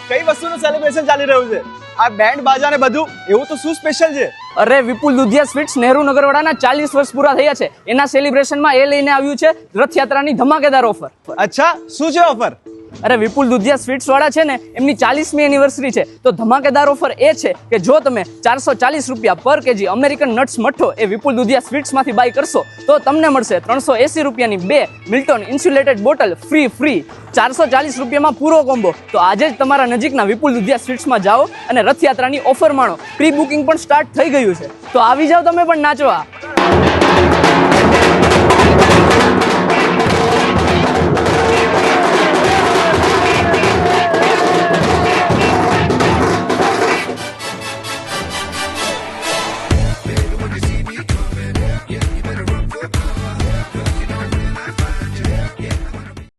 કઈ વસ્તુનું સેલિબ્રેશન ચાલી રહ્યું છે? આ બેન્ડ બાજા ને બધું એવું તો શું સ્પેશિયલ છે? અરે વિપુલ દુધિયા સ્વીટ્સ નહેરુ નગરવાડાના 40 વર્ષ પૂરા થયા છે, એના સેલિબ્રેશનમાં એ લઈને આવ્યું છે રથયાત્રાની ધમાકેદાર ઓફર. અચ્છા, શું છે ઓફર? અરે વિપુલ દુધિયા સ્વીટ્સ વાળા છે ને, એમની 40મી એનિવર્સરી છે, તો ધમાકેદાર ઓફર એ છે કે જો તમે 440 રૂપિયા પર કેજી અમેરિકન નટ્સ મઠ્ઠો એ વિપુલ દુધિયા સ્વીટ્સમાંથી બાય કરશો તો તમને મળશે 380 રૂપિયાની 2 મિલ્ટન ઇન્સ્યુલેટેડ બોટલ ફ્રી. 440 રૂપિયામાં પૂરો કોમ્બો. તો આજે જ તમારા નજીકના વિપુલ દુધિયા સ્વીટ્સમાં જાઓ અને રથયાત્રાની ઓફર માણો. પ્રી બુકિંગ પણ સ્ટાર્ટ થઈ ગયું છે, તો આવી જાઓ તમે પણ નાચવા.